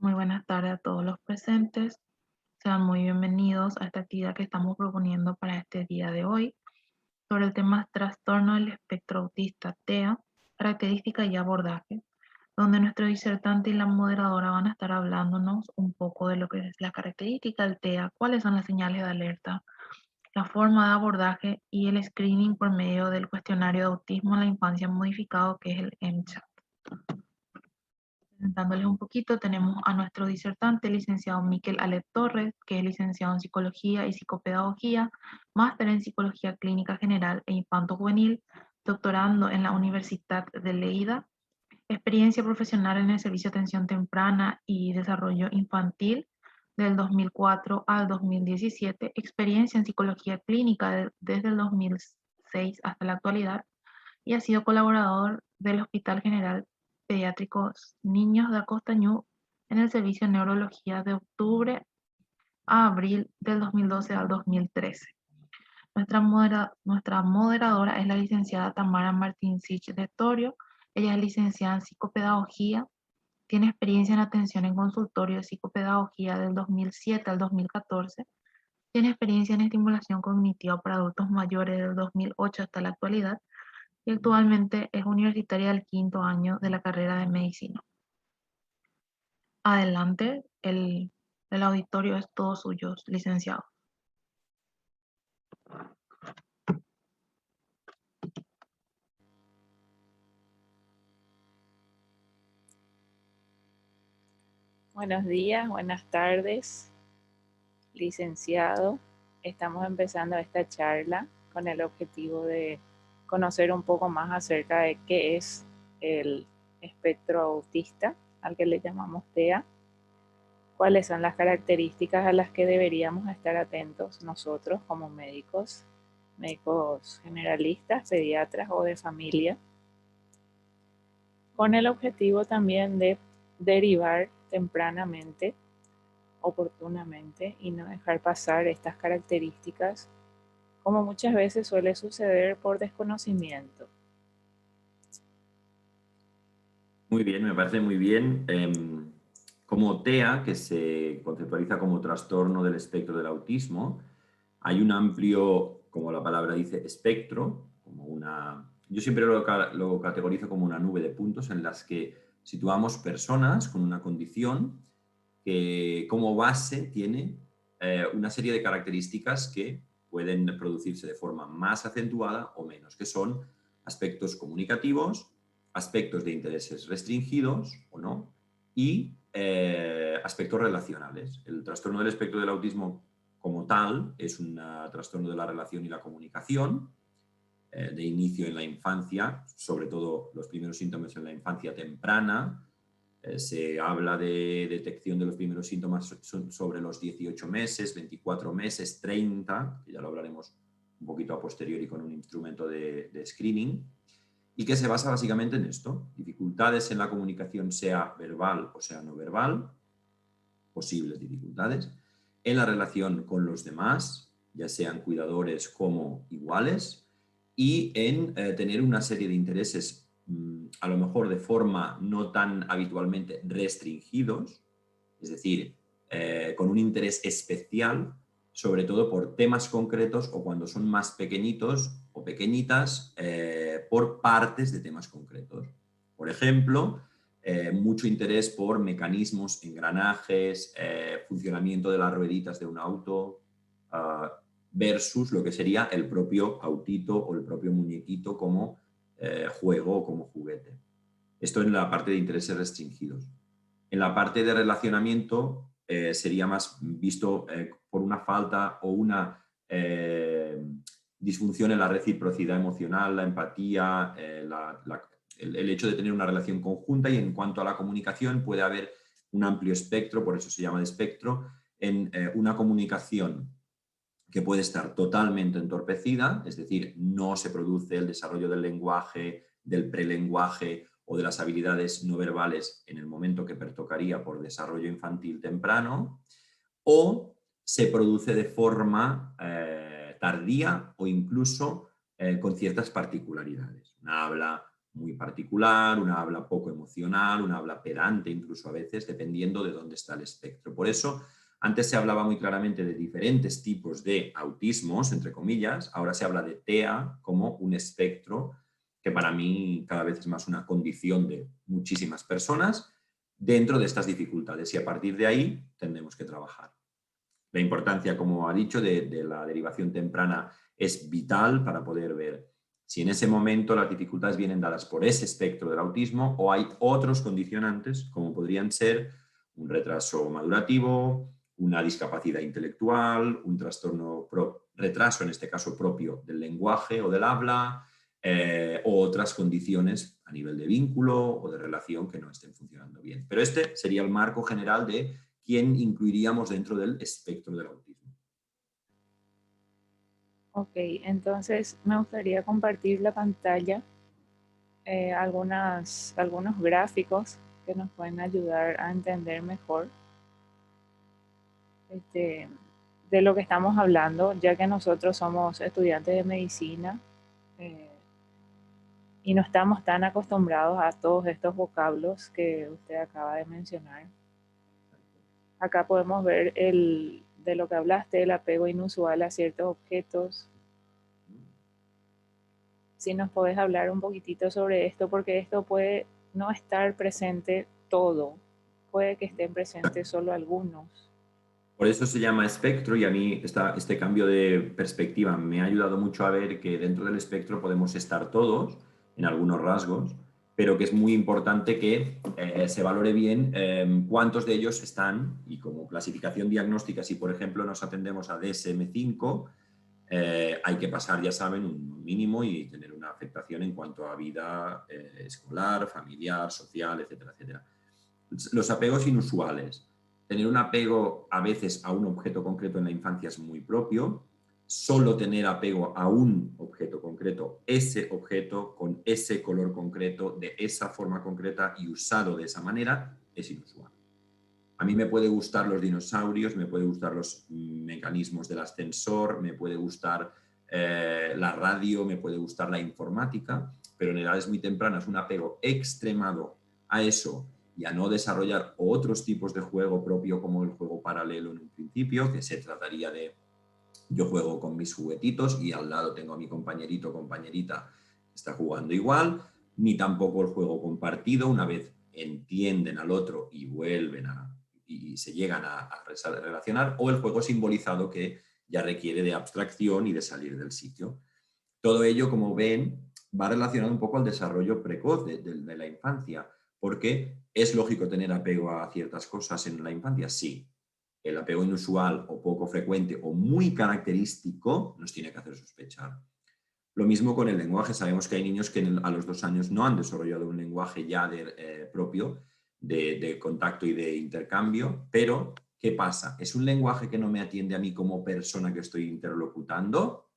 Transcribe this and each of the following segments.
Muy buenas tardes a todos los presentes. Sean muy bienvenidos a esta actividad que estamos proponiendo para este día de hoy sobre el tema trastorno del espectro autista TEA, características y abordaje, donde nuestro disertante y la moderadora van a estar hablándonos un poco de lo que es la característica del TEA, cuáles son las señales de alerta, la forma de abordaje y el screening por medio del cuestionario de autismo en la infancia modificado que es el MCHAT. Presentándoles un poquito, tenemos a nuestro disertante, el licenciado Miquel Alep Torres, que es licenciado en Psicología y Psicopedagogía, máster en Psicología Clínica General e Infanto Juvenil, doctorando en la Universidad de Lleida, experiencia profesional en el Servicio de Atención Temprana y Desarrollo Infantil del 2004 al 2017, experiencia en Psicología Clínica desde el 2006 hasta la actualidad, y ha sido colaborador del Hospital General Pediátricos Niños de Acostañú en el servicio de neurología de octubre a abril del 2012 al 2013. Nuestra moderadora es la licenciada Tamara Martín Sich de Torio. Ella es licenciada en psicopedagogía, tiene experiencia en atención en consultorio de psicopedagogía del 2007 al 2014, tiene experiencia en estimulación cognitiva para adultos mayores del 2008 hasta la actualidad y actualmente es universitaria del quinto año de la carrera de medicina. Adelante, el auditorio es todo suyo, licenciado. Buenos días, buenas tardes, licenciado. Estamos empezando esta charla con el objetivo de conocer un poco más acerca de qué es el espectro autista, al que le llamamos TEA, cuáles son las características a las que deberíamos estar atentos nosotros como médicos generalistas, pediatras o de familia, con el objetivo también de derivar tempranamente, oportunamente, y no dejar pasar estas características, como muchas veces suele suceder por desconocimiento. Muy bien, me parece muy bien. Como TEA, que se conceptualiza como trastorno del espectro del autismo, hay un amplio, como la palabra dice, espectro, como yo siempre lo categorizo como una nube de puntos en las que situamos personas con una condición que como base tiene una serie de características que pueden producirse de forma más acentuada o menos, que son aspectos comunicativos, aspectos de intereses restringidos o no, y aspectos relacionales. El trastorno del espectro del autismo como tal es un trastorno de la relación y la comunicación, de inicio en la infancia, sobre todo los primeros síntomas en la infancia temprana. Se habla de detección de los primeros síntomas sobre los 18 meses, 24 meses, 30, que ya lo hablaremos un poquito a posteriori con un instrumento de screening, y que se basa básicamente en esto: dificultades en la comunicación, sea verbal o sea no verbal, posibles dificultades, en la relación con los demás, ya sean cuidadores como iguales, y en tener una serie de intereses, a lo mejor de forma no tan habitualmente restringidos, es decir, con un interés especial, sobre todo por temas concretos o cuando son más pequeñitos o pequeñitas, por partes de temas concretos. Por ejemplo, mucho interés por mecanismos, engranajes, funcionamiento de las rueditas de un auto, versus lo que sería el propio autito o el propio muñequito como juego o como juguete. Esto en la parte de intereses restringidos. En la parte de relacionamiento sería más visto por una falta o una disfunción en la reciprocidad emocional, la empatía, el hecho de tener una relación conjunta, y en cuanto a la comunicación puede haber un amplio espectro, por eso se llama de espectro, en una comunicación que puede estar totalmente entorpecida, es decir, no se produce el desarrollo del lenguaje, del prelenguaje o de las habilidades no verbales en el momento que pertocaría por desarrollo infantil temprano, o se produce de forma tardía o incluso con ciertas particularidades. Una habla muy particular, una habla poco emocional, una habla pedante incluso a veces, dependiendo de dónde está el espectro. Por eso, antes se hablaba muy claramente de diferentes tipos de autismos, entre comillas, ahora se habla de TEA como un espectro que para mí cada vez es más una condición de muchísimas personas dentro de estas dificultades y a partir de ahí tendremos que trabajar. La importancia, como ha dicho, de la derivación temprana es vital para poder ver si en ese momento las dificultades vienen dadas por ese espectro del autismo o hay otros condicionantes, como podrían ser un retraso madurativo, una discapacidad intelectual, un trastorno, retraso en este caso propio del lenguaje o del habla, o otras condiciones a nivel de vínculo o de relación que no estén funcionando bien. Pero este sería el marco general de quién incluiríamos dentro del espectro del autismo. Ok, entonces me gustaría compartir la pantalla, algunos gráficos que nos pueden ayudar a entender mejor de lo que estamos hablando, ya que nosotros somos estudiantes de medicina y no estamos tan acostumbrados a todos estos vocablos que usted acaba de mencionar. Acá podemos ver de lo que hablaste, el apego inusual a ciertos objetos. Si nos podés hablar un poquitito sobre esto, porque esto puede no estar presente todo, puede que estén presentes solo algunos. Por eso se llama espectro y a mí este cambio de perspectiva me ha ayudado mucho a ver que dentro del espectro podemos estar todos en algunos rasgos, pero que es muy importante que se valore bien cuántos de ellos están y como clasificación diagnóstica, si por ejemplo nos atendemos a DSM-5, hay que pasar, ya saben, un mínimo y tener una afectación en cuanto a vida escolar, familiar, social, etcétera, etcétera. Los apegos inusuales. Tener un apego a veces a un objeto concreto en la infancia es muy propio. Solo tener apego a un objeto concreto, ese objeto con ese color concreto, de esa forma concreta y usado de esa manera, es inusual. A mí me puede gustar los dinosaurios, me puede gustar los mecanismos del ascensor, me puede gustar la radio, me puede gustar la informática, pero en edades muy tempranas un apego extremado a eso y a no desarrollar otros tipos de juego propio como el juego paralelo en un principio, que se trataría de yo juego con mis juguetitos y al lado tengo a mi compañerito o compañerita que está jugando igual, ni tampoco el juego compartido, una vez entienden al otro y vuelven y se llegan a relacionar, o el juego simbolizado que ya requiere de abstracción y de salir del sitio. Todo ello, como ven, va relacionado un poco al desarrollo precoz de la infancia, porque es lógico tener apego a ciertas cosas en la infancia, sí. El apego inusual o poco frecuente o muy característico nos tiene que hacer sospechar. Lo mismo con el lenguaje. Sabemos que hay niños que a los 2 años no han desarrollado un lenguaje ya propio de contacto y de intercambio, pero ¿qué pasa? ¿Es un lenguaje que no me atiende a mí como persona que estoy interlocutando?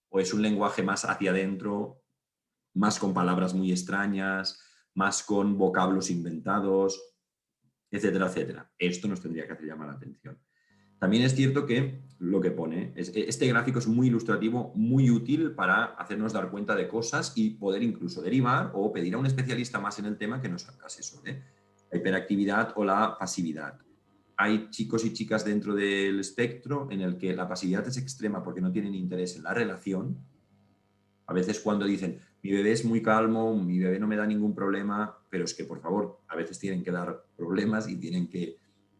¿O es un lenguaje más hacia adentro, más con palabras muy extrañas, más con vocablos inventados, etcétera, etcétera? Esto nos tendría que hacer llamar la atención. También es cierto que lo que pone, este gráfico es muy ilustrativo, muy útil para hacernos dar cuenta de cosas y poder incluso derivar o pedir a un especialista más en el tema que nos asesore. La hiperactividad o la pasividad. Hay chicos y chicas dentro del espectro en el que la pasividad es extrema porque no tienen interés en la relación. A veces cuando dicen, mi bebé es muy calmo, mi bebé no me da ningún problema, pero es que, por favor, a veces tienen que dar problemas y tienen que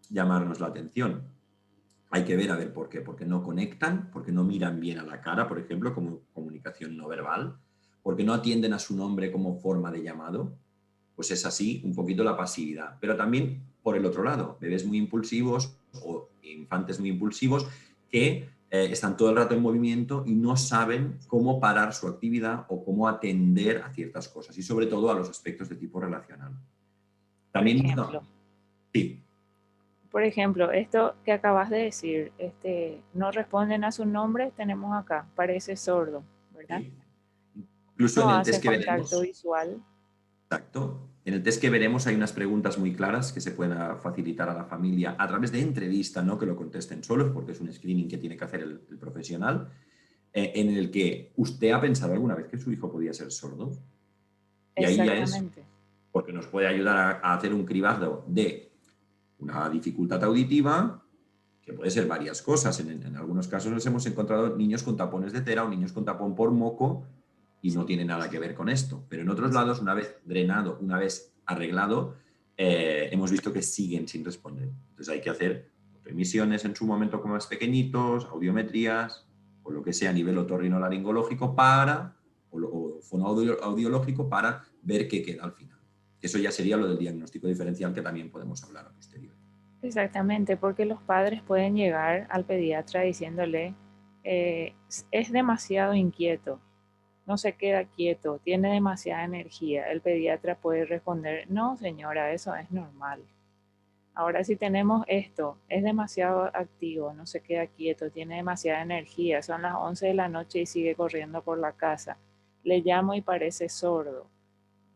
llamarnos la atención. Hay que ver a ver por qué, porque no conectan, porque no miran bien a la cara, por ejemplo, como comunicación no verbal, porque no atienden a su nombre como forma de llamado, pues es así un poquito la pasividad. Pero también por el otro lado, bebés muy impulsivos o infantes muy impulsivos que están todo el rato en movimiento y no saben cómo parar su actividad o cómo atender a ciertas cosas y sobre todo a los aspectos de tipo relacional. También, Por ejemplo, sí. Por ejemplo, esto que acabas de decir, no responden a su nombre, tenemos acá, parece sordo, ¿verdad? Sí. Incluso No en el hace test que contacto veremos, visual. exacto, en el test que veremos hay unas preguntas muy claras que se pueden facilitar a la familia a través de entrevista, no que lo contesten solos, porque es un screening que tiene que hacer el profesional, en el que usted ha pensado alguna vez que su hijo podía ser sordo. Y ahí ya es Exactamente. porque nos puede ayudar a hacer un cribado de una dificultad auditiva, que puede ser varias cosas. En algunos casos nos hemos encontrado niños con tapones de cera o niños con tapón por moco y no tiene nada que ver con esto. Pero en otros lados, una vez drenado, una vez arreglado, hemos visto que siguen sin responder. Entonces hay que hacer emisiones en su momento como más pequeñitos, audiometrías, o lo que sea a nivel otorrinolaringológico para, o fonoaudiológico para ver qué queda al final. Eso ya sería lo del diagnóstico diferencial que también podemos hablar a posteriori. Exactamente, porque los padres pueden llegar al pediatra diciéndole, es demasiado inquieto, no se queda quieto, tiene demasiada energía. El pediatra puede responder, no señora, eso es normal. Ahora si tenemos esto, es demasiado activo, no se queda quieto, tiene demasiada energía, son las 11 de la noche y sigue corriendo por la casa. Le llamo y parece sordo.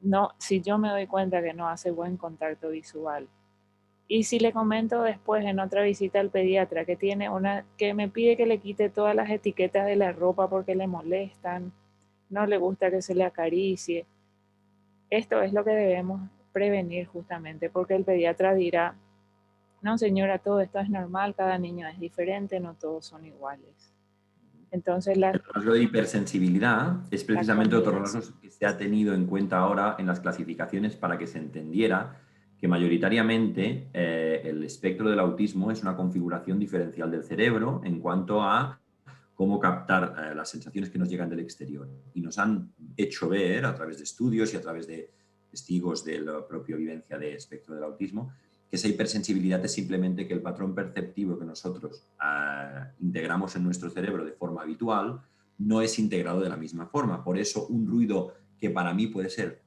No, si yo me doy cuenta que no hace buen contacto visual. Y si le comento después en otra visita al pediatra que me pide que le quite todas las etiquetas de la ropa porque le molestan, no le gusta que se le acaricie. Esto es lo que debemos prevenir justamente, porque el pediatra dirá, no señora, todo esto es normal, cada niño es diferente, no todos son iguales. Entonces El rasgo de hipersensibilidad es la precisamente otro comida, rasgo sí. que se ha tenido en cuenta ahora en las clasificaciones para que se entendiera que mayoritariamente el espectro del autismo es una configuración diferencial del cerebro en cuanto a cómo captar las sensaciones que nos llegan del exterior. Y nos han hecho ver, a través de estudios y a través de testigos de la propia vivencia de espectro del autismo, que esa hipersensibilidad es simplemente que el patrón perceptivo que nosotros integramos en nuestro cerebro de forma habitual no es integrado de la misma forma. Por eso un ruido que para mí puede ser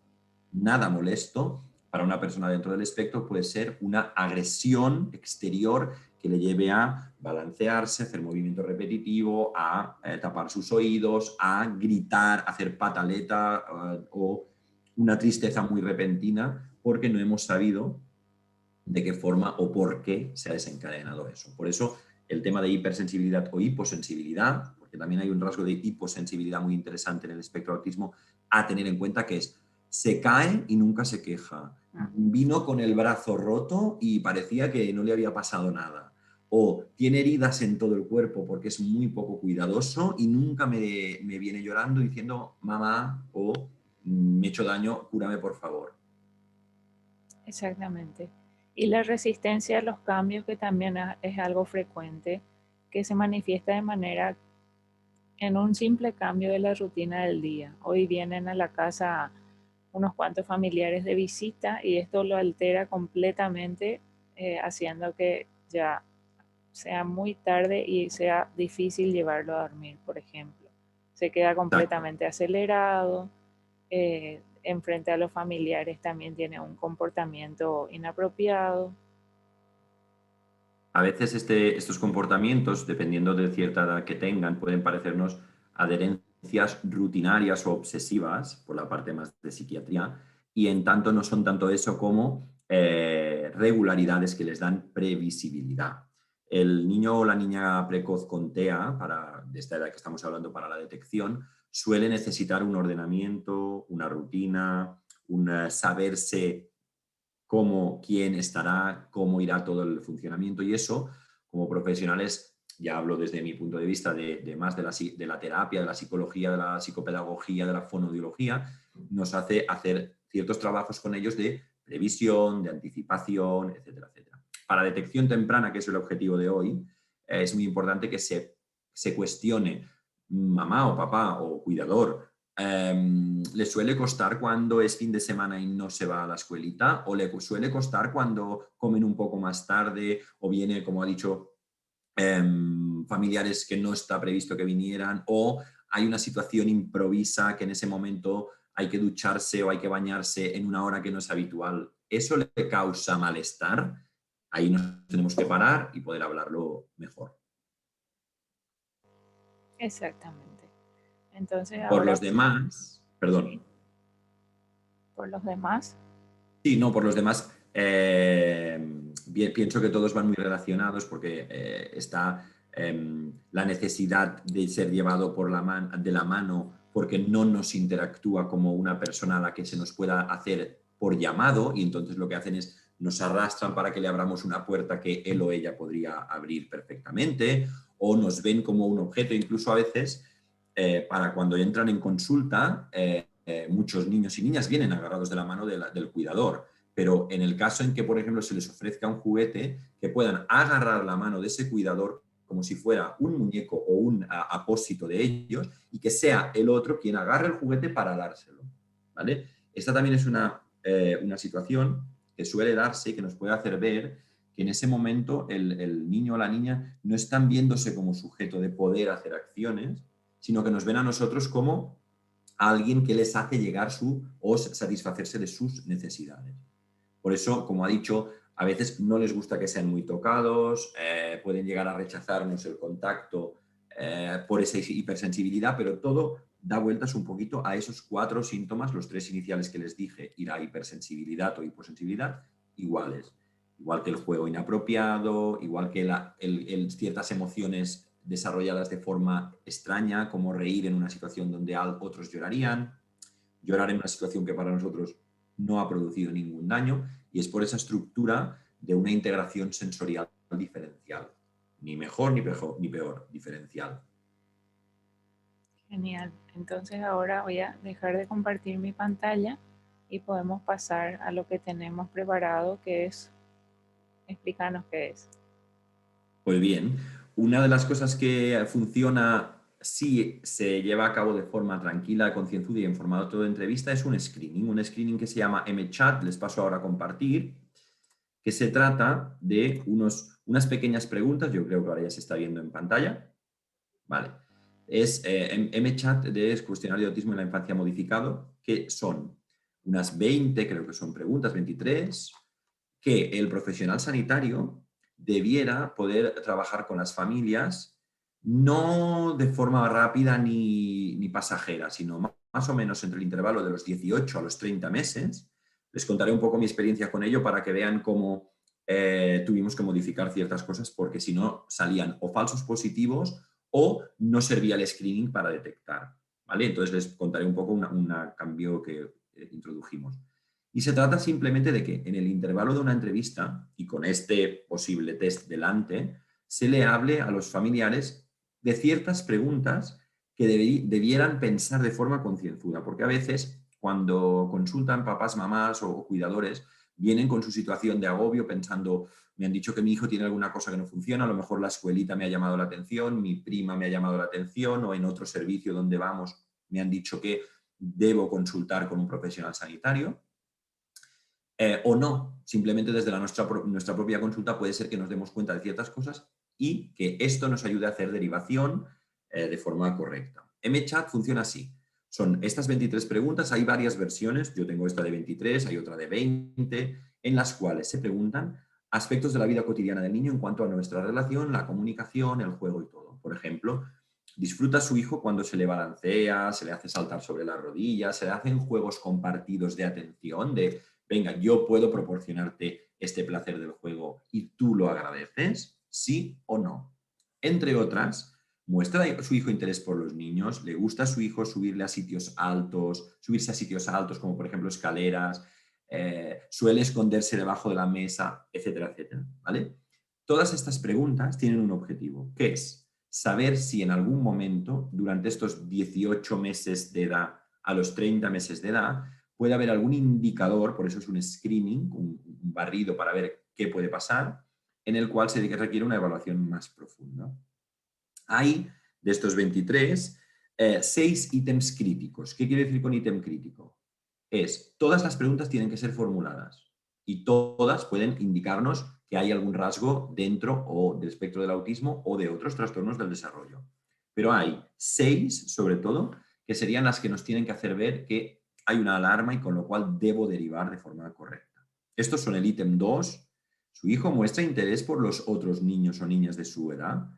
nada molesto, para una persona dentro del espectro puede ser una agresión exterior que le lleve a balancearse, hacer movimiento repetitivo, a tapar sus oídos, a gritar, a hacer pataleta o una tristeza muy repentina porque no hemos sabido de qué forma o por qué se ha desencadenado eso. Por eso el tema de hipersensibilidad o hiposensibilidad, porque también hay un rasgo de hiposensibilidad muy interesante en el espectro de autismo a tener en cuenta, que es se cae y nunca se queja. Vino con el brazo roto y parecía que no le había pasado nada. O tiene heridas en todo el cuerpo porque es muy poco cuidadoso y nunca me viene llorando diciendo mamá o me he hecho daño, cúrame por favor. Exactamente. Y la resistencia a los cambios, que también es algo frecuente, que se manifiesta de manera en un simple cambio de la rutina del día. Hoy vienen a la casa unos cuantos familiares de visita y esto lo altera completamente, haciendo que ya sea muy tarde y sea difícil llevarlo a dormir, por ejemplo. Se queda Exacto. completamente acelerado, en frente a los familiares también tiene un comportamiento inapropiado. A veces estos comportamientos, dependiendo de cierta edad que tengan, pueden parecernos adherencias rutinarias o obsesivas, por la parte más de psiquiatría, y en tanto no son tanto eso como regularidades que les dan previsibilidad. El niño o la niña precoz con TEA, de esta edad que estamos hablando para la detección, suele necesitar un ordenamiento, una rutina, un saberse cómo, quién estará, cómo irá todo el funcionamiento, y eso, como profesionales, ya hablo desde mi punto de vista de más de la terapia, de la psicología, de la psicopedagogía, de la fonoaudiología, nos hace hacer ciertos trabajos con ellos de previsión, de anticipación, etcétera, etcétera. Para detección temprana, que es el objetivo de hoy, es muy importante que se cuestione mamá o papá o cuidador. ¿Le suele costar cuando es fin de semana y no se va a la escuelita? ¿O le suele costar cuando comen un poco más tarde o viene, como ha dicho, familiares que no está previsto que vinieran? ¿O hay una situación improvisa que en ese momento hay que ducharse o hay que bañarse en una hora que no es habitual? ¿Eso le causa malestar? Ahí nos tenemos que parar y poder hablarlo mejor. Exactamente. Entonces Por ahora, los demás, sí, perdón. por los demás, Sí, no, por los demás, pienso que todos van muy relacionados porque está la necesidad de ser llevado de la mano porque no nos interactúa como una persona a la que se nos pueda hacer por llamado, y entonces lo que hacen es nos arrastran para que le abramos una puerta que él o ella podría abrir perfectamente, o nos ven como un objeto. Incluso a veces, para cuando entran en consulta, muchos niños y niñas vienen agarrados de la mano del cuidador, pero en el caso en que, por ejemplo, se les ofrezca un juguete, que puedan agarrar la mano de ese cuidador como si fuera un muñeco o un apósito de ellos, y que sea el otro quien agarre el juguete para dárselo, ¿vale? Esta también es una situación que suele darse y que nos puede hacer ver que en ese momento el niño o la niña no están viéndose como sujeto de poder hacer acciones, sino que nos ven a nosotros como alguien que les hace llegar o satisfacerse de sus necesidades. Por eso, como ha dicho, a veces no les gusta que sean muy tocados, pueden llegar a rechazarnos el contacto por esa hipersensibilidad, pero todo da vueltas un poquito a esos 4 síntomas, los 3 iniciales que les dije, y la hipersensibilidad o hiposensibilidad, iguales. Igual que el juego inapropiado, igual que ciertas emociones desarrolladas de forma extraña, como reír en una situación donde otros llorarían, llorar en una situación que para nosotros no ha producido ningún daño, y es por esa estructura de una integración sensorial diferencial. Ni mejor ni peor, diferencial. Genial. Entonces ahora voy a dejar de compartir mi pantalla y podemos pasar a lo que tenemos preparado, que es, explícanos qué es. Pues bien, una de las cosas que funciona si se lleva a cabo de forma tranquila, concienzuda y en formato de entrevista es un screening que se llama MChat, les paso ahora a compartir, que se trata de unas pequeñas preguntas, yo creo que ahora ya se está viendo en pantalla, vale. Es MChat de cuestionario de autismo en la infancia modificado, que son unas 20, creo que son preguntas, 23, que el profesional sanitario debiera poder trabajar con las familias, no de forma rápida ni pasajera, sino más o menos entre el intervalo de los 18 a los 30 meses. Les contaré un poco mi experiencia con ello para que vean cómo tuvimos que modificar ciertas cosas, porque si no salían o falsos positivos o no servía el screening para detectar, ¿vale? Entonces les contaré un poco un cambio que introdujimos. Y se trata simplemente de que en el intervalo de una entrevista, y con este posible test delante, se le hable a los familiares de ciertas preguntas que debieran pensar de forma concienzuda, porque a veces cuando consultan papás, mamás o cuidadores, vienen con su situación de agobio pensando, me han dicho que mi hijo tiene alguna cosa que no funciona, a lo mejor la escuelita me ha llamado la atención, mi prima me ha llamado la atención, o en otro servicio donde vamos me han dicho que debo consultar con un profesional sanitario. O no, simplemente desde nuestra propia consulta puede ser que nos demos cuenta de ciertas cosas y que esto nos ayude a hacer derivación de forma correcta. MChat funciona así. Son estas 23 preguntas, hay varias versiones, yo tengo esta de 23, hay otra de 20, en las cuales se preguntan aspectos de la vida cotidiana del niño en cuanto a nuestra relación, la comunicación, el juego y todo. Por ejemplo, ¿disfruta su hijo cuando se le balancea, se le hace saltar sobre las rodillas, se le hacen juegos compartidos de atención, de venga, yo puedo proporcionarte este placer del juego y tú lo agradeces? ¿Sí o no? Entre otras, ¿muestra a su hijo interés por los niños? ¿Le gusta a su hijo subirse a sitios altos, como por ejemplo escaleras? ¿Suele esconderse debajo de la mesa? Etcétera, etcétera. ¿Vale? Todas estas preguntas tienen un objetivo, que es saber si en algún momento, durante estos 18 meses de edad a los 30 meses de edad, puede haber algún indicador, por eso es un screening, un barrido para ver qué puede pasar, en el cual se requiere una evaluación más profunda. Hay, de estos 23, 6 ítems críticos. ¿Qué quiere decir con ítem crítico? Todas las preguntas tienen que ser formuladas y todas pueden indicarnos que hay algún rasgo dentro o del espectro del autismo o de otros trastornos del desarrollo. Pero hay 6, sobre todo, que serían las que nos tienen que hacer ver que hay una alarma y con lo cual debo derivar de forma correcta. Estos son el ítem 2. Su hijo muestra interés por los otros niños o niñas de su edad,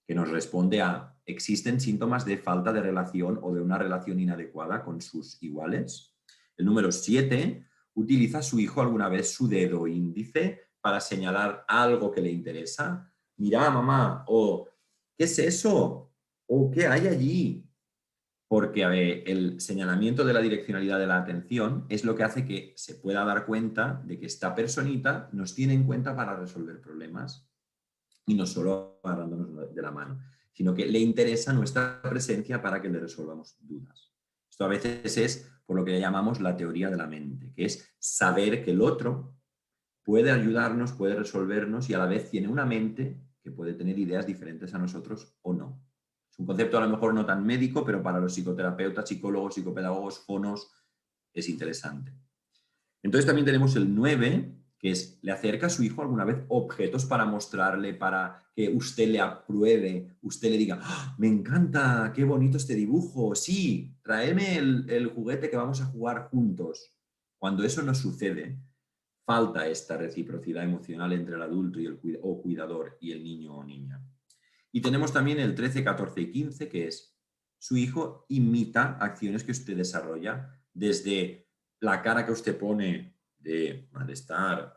que nos responde a ¿existen síntomas de falta de relación o de una relación inadecuada con sus iguales? El número 7, ¿utiliza su hijo alguna vez su dedo índice para señalar algo que le interesa? Mira, mamá, o ¿qué es eso? ¿O qué hay allí? porque a ver, el señalamiento de la direccionalidad de la atención es lo que hace que se pueda dar cuenta de que esta personita nos tiene en cuenta para resolver problemas y no solo agarrándonos de la mano, sino que le interesa nuestra presencia para que le resolvamos dudas. Esto a veces es por lo que llamamos la teoría de la mente, que es saber que el otro puede ayudarnos, puede resolvernos y a la vez tiene una mente que puede tener ideas diferentes a nosotros o no. Es un concepto a lo mejor no tan médico, pero para los psicoterapeutas, psicólogos, psicopedagogos, fonos, es interesante. Entonces también tenemos el 9, que es, ¿le acerca a su hijo alguna vez objetos para mostrarle, para que usted le apruebe, usted le diga, ¡oh, me encanta, qué bonito este dibujo, sí, tráeme el juguete que vamos a jugar juntos? Cuando eso no sucede, falta esta reciprocidad emocional entre el adulto y o cuidador y el niño o niña. Y tenemos también el 13, 14 y 15, que es, su hijo imita acciones que usted desarrolla, desde la cara que usted pone de malestar,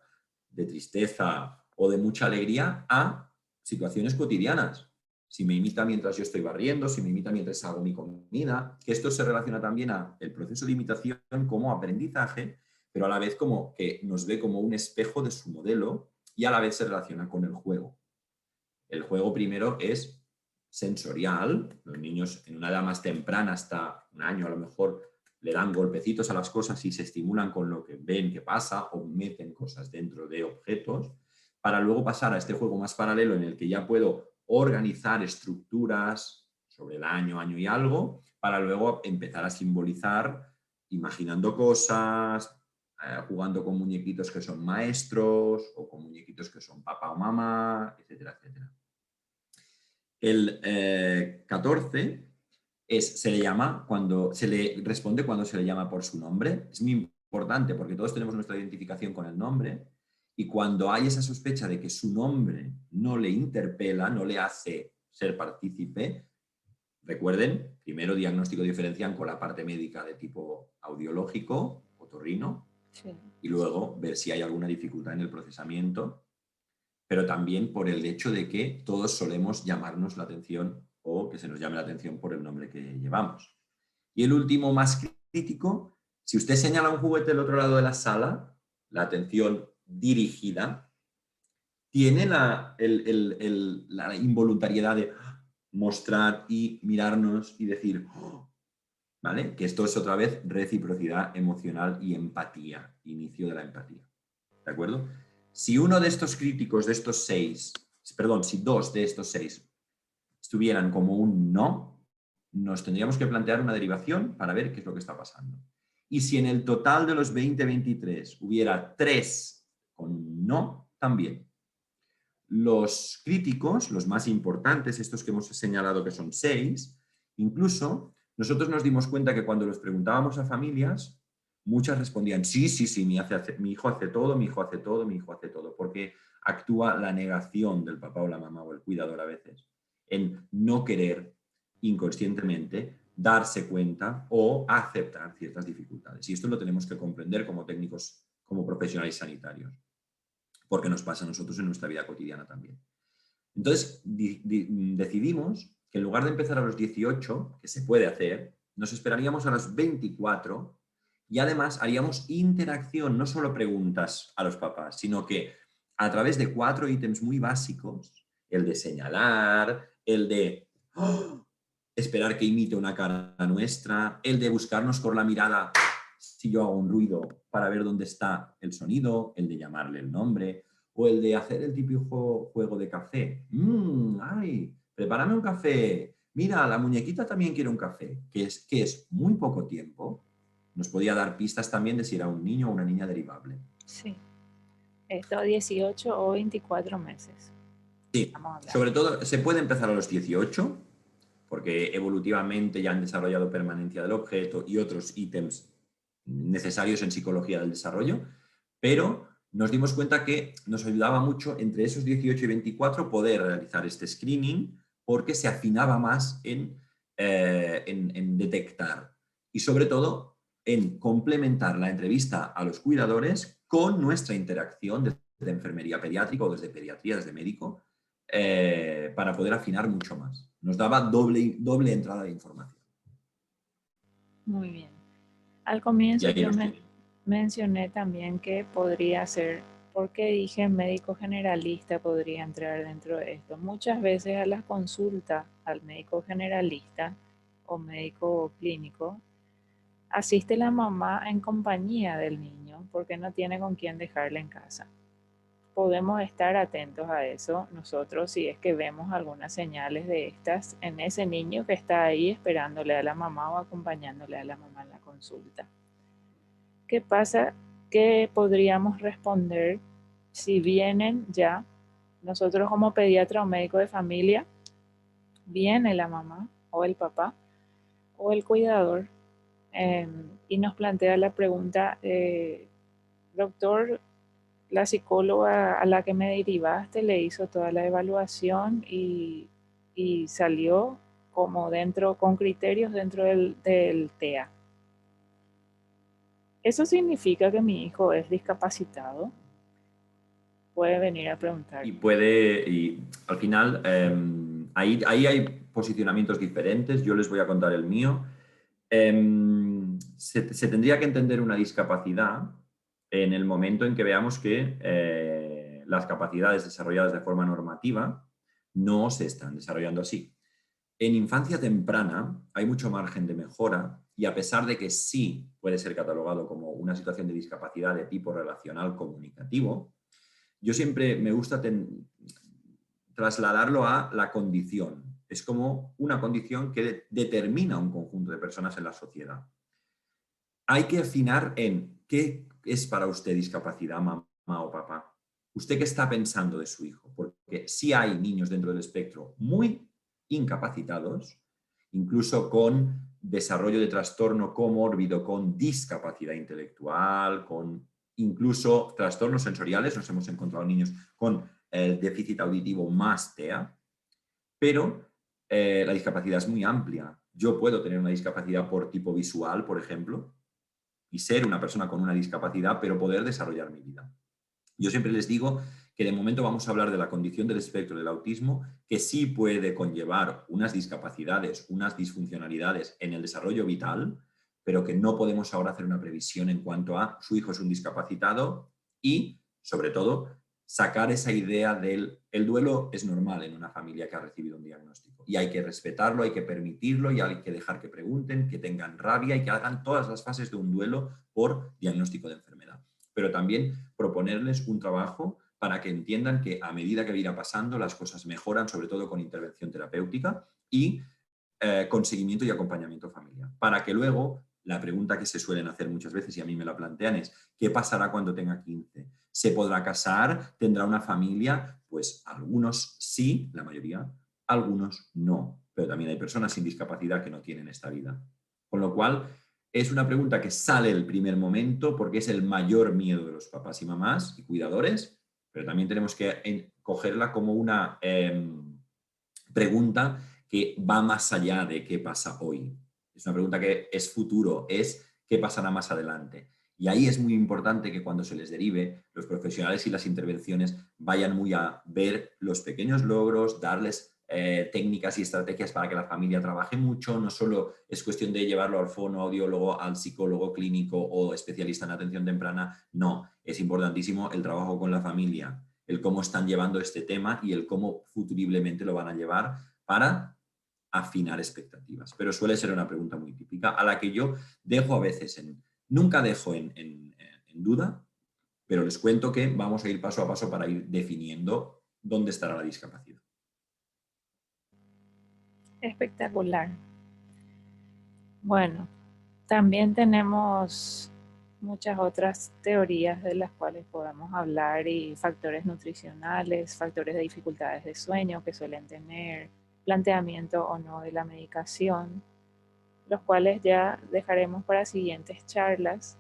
de tristeza o de mucha alegría a situaciones cotidianas. Si me imita mientras yo estoy barriendo, si me imita mientras hago mi comida, que esto se relaciona también a el proceso de imitación como aprendizaje, pero a la vez como que nos ve como un espejo de su modelo y a la vez se relaciona con el juego. El juego primero es sensorial. Los niños en una edad más temprana, hasta un año a lo mejor, le dan golpecitos a las cosas y se estimulan con lo que ven que pasa o meten cosas dentro de objetos, para luego pasar a este juego más paralelo en el que ya puedo organizar estructuras sobre el año, año y algo, para luego empezar a simbolizar imaginando cosas, jugando con muñequitos que son maestros o con muñequitos que son papá o mamá, etcétera, etcétera. El 14 se le llama cuando se le responde cuando se le llama por su nombre. Es muy importante porque todos tenemos nuestra identificación con el nombre y cuando hay esa sospecha de que su nombre no le interpela, no le hace ser partícipe, recuerden, primero diagnóstico diferencian con la parte médica de tipo audiológico, otorrino, sí, y luego ver si hay alguna dificultad en el procesamiento, pero también por el hecho de que todos solemos llamarnos la atención o que se nos llame la atención por el nombre que llevamos. Y el último, más crítico, si usted señala un juguete del otro lado de la sala, la atención dirigida, tiene la involuntariedad de mostrar y mirarnos y decir, oh, ¿vale? Que esto es otra vez reciprocidad emocional y empatía, inicio de la empatía. ¿De acuerdo? Si uno de estos críticos, de estos 6, perdón, si 2 de estos 6 estuvieran como un no, nos tendríamos que plantear una derivación para ver qué es lo que está pasando. Y si en el total de los 20-23 hubiera 3 con un no, también. Los críticos, los más importantes, estos que hemos señalado que son 6, incluso nosotros nos dimos cuenta que cuando los preguntábamos a familias, muchas respondían, sí, sí, sí, mi hijo hace todo, mi hijo hace todo, mi hijo hace todo, porque actúa la negación del papá o la mamá o el cuidador a veces en no querer inconscientemente darse cuenta o aceptar ciertas dificultades. Y esto lo tenemos que comprender como técnicos, como profesionales sanitarios, porque nos pasa a nosotros en nuestra vida cotidiana también. Entonces decidimos que en lugar de empezar a los 18, que se puede hacer, nos esperaríamos a los 24 y además haríamos interacción, no solo preguntas a los papás, sino que a través de 4 ítems muy básicos, el de señalar, el de esperar que imite una cara nuestra, el de buscarnos con la mirada si yo hago un ruido para ver dónde está el sonido, el de llamarle el nombre, o el de hacer el típico juego de café. ¡Ay! Prepárame un café. Mira, la muñequita también quiere un café, que es muy poco tiempo. Nos podía dar pistas también de si era un niño o una niña derivable. Sí. Esto 18 o 24 meses. Sí, sobre todo se puede empezar a los 18, porque evolutivamente ya han desarrollado permanencia del objeto y otros ítems necesarios en psicología del desarrollo, pero nos dimos cuenta que nos ayudaba mucho entre esos 18 y 24 poder realizar este screening porque se afinaba más en detectar y sobre todo en complementar la entrevista a los cuidadores con nuestra interacción desde enfermería pediátrica o desde pediatría, desde médico, para poder afinar mucho más. Nos daba doble entrada de información. Muy bien. Al Y comienzo ahí yo los tienen. mencioné también que podría ser, porque dije médico generalista podría entrar dentro de esto. Muchas veces a las consultas al médico generalista o médico clínico asiste la mamá en compañía del niño porque no tiene con quién dejarle en casa. Podemos estar atentos a eso nosotros si es que vemos algunas señales de estas en ese niño que está ahí esperándole a la mamá o acompañándole a la mamá en la consulta. ¿Qué pasa? ¿Qué podríamos responder si vienen ya? Nosotros como pediatra o médico de familia, viene la mamá o el papá o el cuidador y nos plantea la pregunta, doctor, la psicóloga a la que me derivaste le hizo toda la evaluación y salió como dentro, con criterios dentro del TEA. ¿Eso significa que mi hijo es discapacitado? Puede venir a preguntar. Y al final, ahí hay posicionamientos diferentes. Yo les voy a contar el mío. Se tendría que entender una discapacidad en el momento en que veamos que las capacidades desarrolladas de forma normativa no se están desarrollando así. En infancia temprana hay mucho margen de mejora y a pesar de que sí puede ser catalogado como una situación de discapacidad de tipo relacional comunicativo, yo siempre me gusta trasladarlo a la condición. Es como una condición que determina un conjunto de personas en la sociedad. Hay que afinar en qué es para usted discapacidad, mamá o papá. ¿Usted qué está pensando de su hijo? Porque sí hay niños dentro del espectro muy incapacitados, incluso con desarrollo de trastorno comórbido, con discapacidad intelectual, con incluso trastornos sensoriales. Nos hemos encontrado niños con el déficit auditivo más TEA, pero la discapacidad es muy amplia. Yo puedo tener una discapacidad por tipo visual, por ejemplo, y ser una persona con una discapacidad, pero poder desarrollar mi vida. Yo siempre les digo que de momento vamos a hablar de la condición del espectro del autismo, que sí puede conllevar unas discapacidades, unas disfuncionalidades en el desarrollo vital, pero que no podemos ahora hacer una previsión en cuanto a su hijo es un discapacitado y, sobre todo, sacar esa idea del el duelo es normal en una familia que ha recibido un diagnóstico y hay que respetarlo, hay que permitirlo y hay que dejar que pregunten, que tengan rabia y que hagan todas las fases de un duelo por diagnóstico de enfermedad. Pero también proponerles un trabajo para que entiendan que a medida que irá pasando las cosas mejoran, sobre todo con intervención terapéutica y con seguimiento y acompañamiento familiar. Para que luego, la pregunta que se suelen hacer muchas veces y a mí me la plantean es, ¿qué pasará cuando tenga 15? ¿Se podrá casar? ¿Tendrá una familia? Pues algunos sí, la mayoría, algunos no. Pero también hay personas sin discapacidad que no tienen esta vida. Con lo cual, es una pregunta que sale el primer momento porque es el mayor miedo de los papás y mamás y cuidadores, pero también tenemos que cogerla como una pregunta que va más allá de qué pasa hoy. Es una pregunta que es futuro, es qué pasará más adelante. Y ahí es muy importante que cuando se les derive, los profesionales y las intervenciones vayan muy a ver los pequeños logros, darles técnicas y estrategias para que la familia trabaje mucho. No solo es cuestión de llevarlo al fonoaudiólogo, al psicólogo clínico o especialista en atención temprana. No, es importantísimo el trabajo con la familia, el cómo están llevando este tema y el cómo futuriblemente lo van a llevar para afinar expectativas. Pero suele ser una pregunta muy típica a la que yo dejo a veces nunca dejo en duda, pero les cuento que vamos a ir paso a paso para ir definiendo dónde estará la discapacidad. Espectacular. Bueno, también tenemos muchas otras teorías de las cuales podemos hablar y factores nutricionales, factores de dificultades de sueño que suelen tener, planteamiento o no de la medicación, los cuales ya dejaremos para siguientes charlas,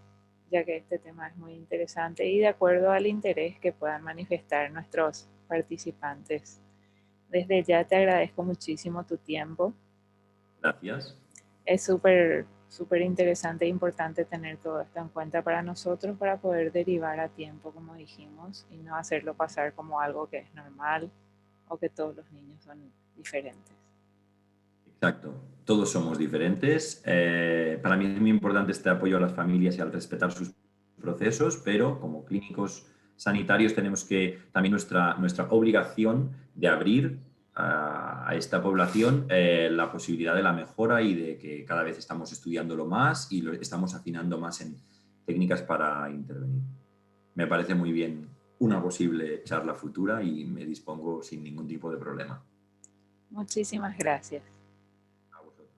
ya que este tema es muy interesante y de acuerdo al interés que puedan manifestar nuestros participantes. Desde ya te agradezco muchísimo tu tiempo. Gracias. Es súper interesante e importante tener todo esto en cuenta para nosotros para poder derivar a tiempo, como dijimos, y no hacerlo pasar como algo que es normal o que todos los niños son diferentes. Exacto. Todos somos diferentes. Para mí es muy importante este apoyo a las familias y al respetar sus procesos, pero como clínicos sanitarios tenemos que también nuestra obligación de abrir a esta población la posibilidad de la mejora y de que cada vez estamos estudiándolo más y lo estamos afinando más en técnicas para intervenir. Me parece muy bien una posible charla futura y me dispongo sin ningún tipo de problema. Muchísimas gracias. A vosotros.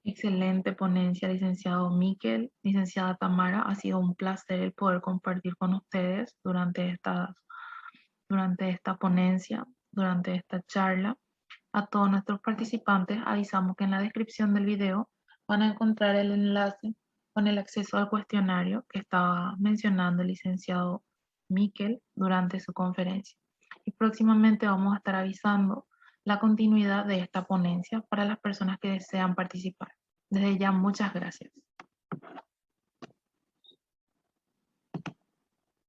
Excelente ponencia, licenciado Miquel, licenciada Tamara. Ha sido un placer el poder compartir con ustedes durante esta ponencia, durante esta charla. A todos nuestros participantes avisamos que en la descripción del video van a encontrar el enlace con el acceso al cuestionario que estaba mencionando el licenciado Miquel durante su conferencia. Y próximamente vamos a estar avisando la continuidad de esta ponencia para las personas que desean participar. Desde ya, muchas gracias.